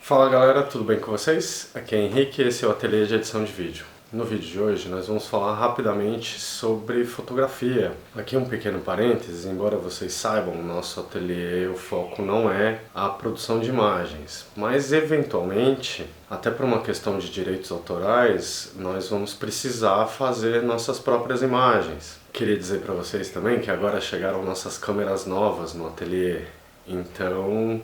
Fala galera, tudo bem com vocês? Aqui é Henrique e esse é o Ateliê de Edição de Vídeo. No vídeo de hoje nós vamos falar rapidamente sobre fotografia. Aqui um pequeno parênteses, embora vocês saibam, no nosso ateliê o foco não é a produção de imagens, mas eventualmente, até por uma questão de direitos autorais, nós vamos precisar fazer nossas próprias imagens. Queria dizer para vocês também que agora chegaram nossas câmeras novas no ateliê, então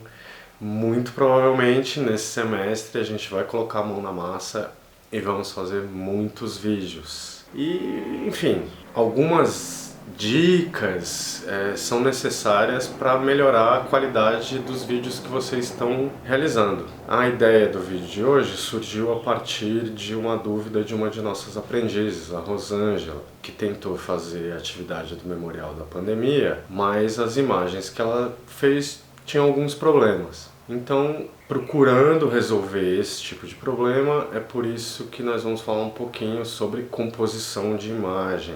muito provavelmente nesse semestre a gente vai colocar a mão na massa e vamos fazer muitos vídeos. E, enfim, algumas dicas são necessárias para melhorar a qualidade dos vídeos que vocês estão realizando. A ideia do vídeo de hoje surgiu a partir de uma dúvida de uma de nossas aprendizes, a Rosângela, que tentou fazer a atividade do Memorial da Pandemia, mas as imagens que ela fez tinham alguns problemas. Então, procurando resolver esse tipo de problema, é por isso que nós vamos falar um pouquinho sobre composição de imagem.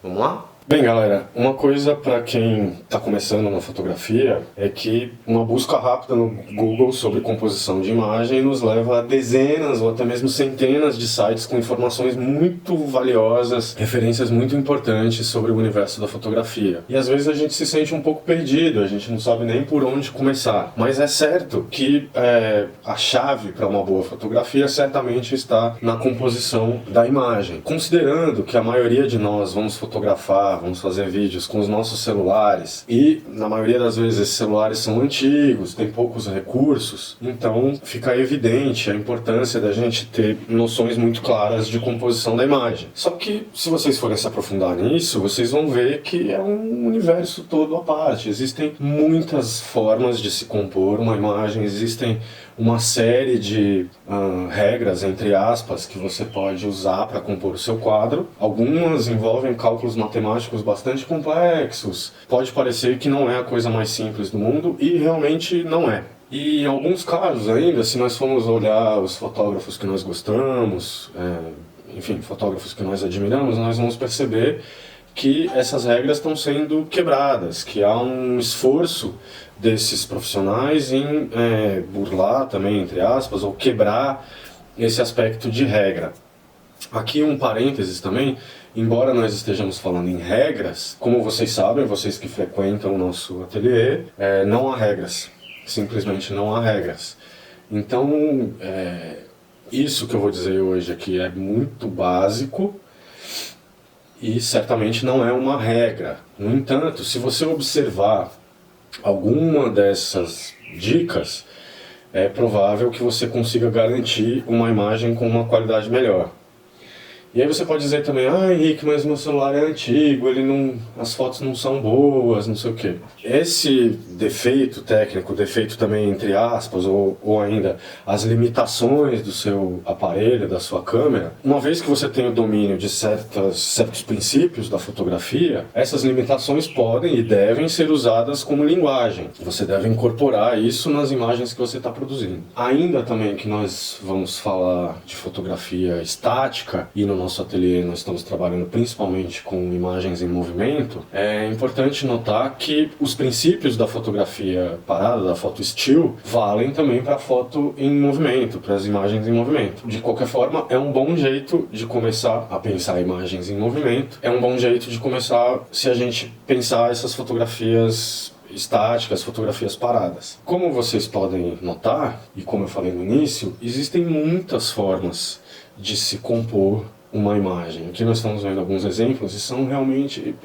Vamos lá? Bem galera, uma coisa para quem está começando na fotografia é que uma busca rápida no Google sobre composição de imagem nos leva a dezenas ou até mesmo centenas de sites com informações muito valiosas, referências muito importantes sobre o universo da fotografia. E às vezes a gente se sente um pouco perdido, a gente não sabe nem por onde começar. Mas é certo que a chave para uma boa fotografia certamente está na composição da imagem. Considerando que a maioria de nós vamos fotografar, vamos fazer vídeos com os nossos celulares e na maioria das vezes esses celulares são antigos, tem poucos recursos, então fica evidente a importância da gente ter noções muito claras de composição da imagem. Só que se vocês forem se aprofundar nisso, vocês vão ver que é um universo todo à parte. Existem muitas formas de se compor uma imagem, existem uma série de regras, entre aspas, que você pode usar para compor o seu quadro. Algumas envolvem cálculos matemáticos bastante complexos. Pode parecer que não é a coisa mais simples do mundo, e realmente não é. E em alguns casos ainda, se nós formos olhar os fotógrafos que nós gostamos, enfim, fotógrafos que nós admiramos, nós vamos perceber que essas regras estão sendo quebradas, que há um esforço desses profissionais em burlar também, entre aspas, ou quebrar esse aspecto de regra. Aqui um parênteses também, embora nós estejamos falando em regras, como vocês sabem, vocês que frequentam o nosso ateliê, não há regras, simplesmente não há regras. Então, isso que eu vou dizer hoje aqui é muito básico, e certamente não é uma regra. No entanto, se você observar alguma dessas dicas, é provável que você consiga garantir uma imagem com uma qualidade melhor. E aí você pode dizer também, Henrique, mas meu celular é antigo, as fotos não são boas, não sei o quê. Esse defeito técnico, defeito também entre aspas, ou ainda as limitações do seu aparelho, da sua câmera, uma vez que você tem o domínio de certos princípios da fotografia, essas limitações podem e devem ser usadas como linguagem. Você deve incorporar isso nas imagens que você está produzindo. Ainda também que nós vamos falar de fotografia estática, e no nosso ateliê nós estamos trabalhando principalmente com imagens em movimento, é importante notar que os princípios da fotografia parada, da foto still, valem também para a foto em movimento, para as imagens em movimento. De qualquer forma, é um bom jeito de começar a pensar imagens em movimento, é um bom jeito de começar se a gente pensar essas fotografias estáticas, fotografias paradas. Como vocês podem notar, e como eu falei no início, existem muitas formas de se compor uma imagem. Aqui nós estamos vendo alguns exemplos e são realmente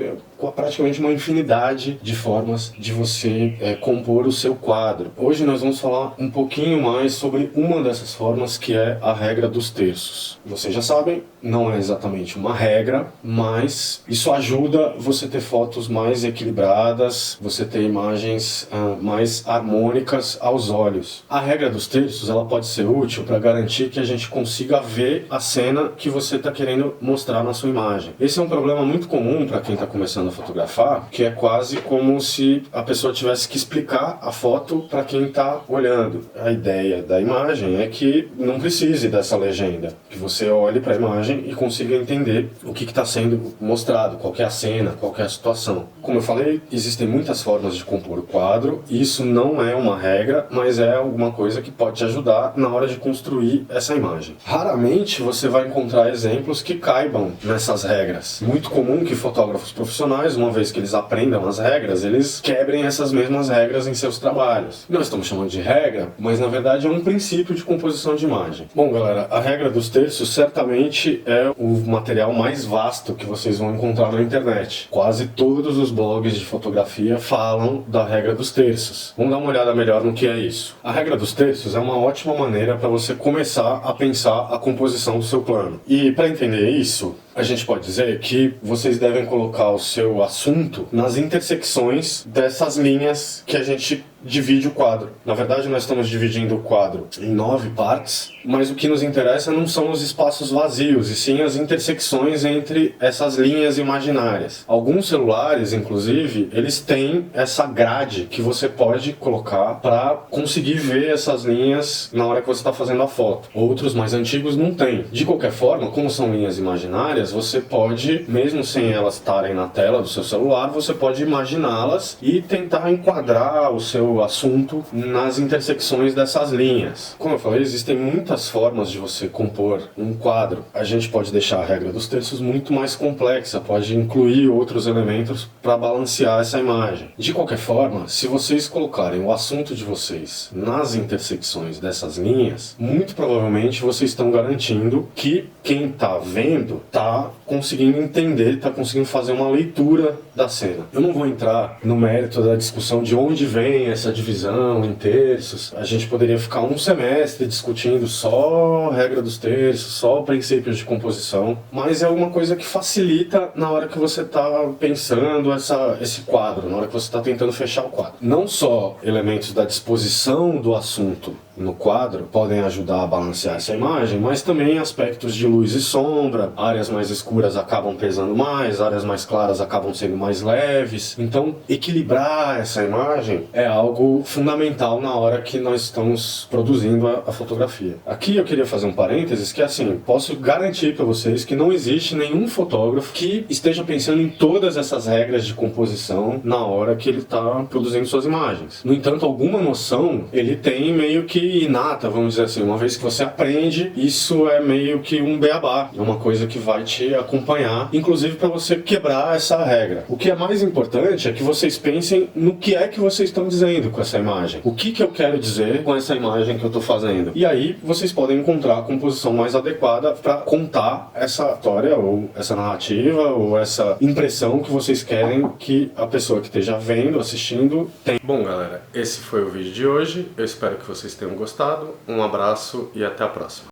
praticamente uma infinidade de formas de você compor o seu quadro. Hoje nós vamos falar um pouquinho mais sobre uma dessas formas, que é a regra dos terços. Vocês já sabem, não é exatamente uma regra, mas isso ajuda você ter fotos mais equilibradas, você ter imagens mais harmônicas aos olhos. A regra dos terços ela pode ser útil para garantir que a gente consiga ver a cena que você está querendo querendo mostrar na sua imagem. Esse é um problema muito comum para quem está começando a fotografar, que é quase como se a pessoa tivesse que explicar a foto para quem está olhando. A ideia da imagem é que não precise dessa legenda, que você olhe para a imagem e consiga entender o que está sendo mostrado, qual que é a cena, qual que é a situação. Como eu falei, existem muitas formas de compor o quadro, e isso não é uma regra, mas é alguma coisa que pode te ajudar na hora de construir essa imagem. Raramente você vai encontrar exemplos que caibam nessas regras. Muito comum que fotógrafos profissionais, uma vez que eles aprendam as regras, eles quebrem essas mesmas regras em seus trabalhos. Nós estamos chamando de regra, mas na verdade é um princípio de composição de imagem. Bom, galera, a regra dos terços certamente é o material mais vasto que vocês vão encontrar na internet. Quase todos os blogs de fotografia falam da regra dos terços. Vamos dar uma olhada melhor no que é isso. A regra dos terços é uma ótima maneira para você começar a pensar a composição do seu plano. E para entender isso, a gente pode dizer que vocês devem colocar o seu assunto nas intersecções dessas linhas que a gente divide o quadro. Na verdade, nós estamos dividindo o quadro em 9 partes, mas o que nos interessa não são os espaços vazios, e sim as intersecções entre essas linhas imaginárias. Alguns celulares, inclusive, eles têm essa grade que você pode colocar para conseguir ver essas linhas na hora que você está fazendo a foto. Outros mais antigos não têm. De qualquer forma, como são linhas imaginárias, você pode, mesmo sem elas estarem na tela do seu celular, você pode imaginá-las e tentar enquadrar o seu assunto nas intersecções dessas linhas. Como eu falei, existem muitas formas de você compor um quadro. A gente pode deixar a regra dos terços muito mais complexa, pode incluir outros elementos para balancear essa imagem. De qualquer forma, se vocês colocarem o assunto de vocês nas intersecções dessas linhas, muito provavelmente vocês estão garantindo que quem está vendo está conseguindo entender, está conseguindo fazer uma leitura da cena. Eu não vou entrar no mérito da discussão de onde vem essa divisão em terços. A gente poderia ficar um semestre discutindo só a regra dos terços, só princípios de composição, mas é alguma coisa que facilita na hora que você está pensando esse quadro, na hora que você está tentando fechar o quadro. Não só elementos da disposição do assunto no quadro podem ajudar a balancear essa imagem, mas também aspectos de luz e sombra. Áreas mais escuras acabam pesando mais, áreas mais claras acabam sendo mais leves. Então, equilibrar essa imagem é algo fundamental na hora que nós estamos produzindo a fotografia. Aqui eu queria fazer um parênteses que, assim, posso garantir para vocês que não existe nenhum fotógrafo que esteja pensando em todas essas regras de composição na hora que ele está produzindo suas imagens. No entanto, alguma noção ele tem meio que inata, vamos dizer assim. Uma vez que você aprende, isso é meio que um beabá, é uma coisa que vai te acompanhar, inclusive para você quebrar essa regra. O que é mais importante é que vocês pensem no que é que vocês estão dizendo com essa imagem. O que eu quero dizer com essa imagem que eu estou fazendo? E aí vocês podem encontrar a composição mais adequada para contar essa história, ou essa narrativa, ou essa impressão que vocês querem que a pessoa que esteja vendo, assistindo, tenha. Bom, galera, esse foi o vídeo de hoje. Eu espero que vocês tenham gostado. Um abraço e até a próxima.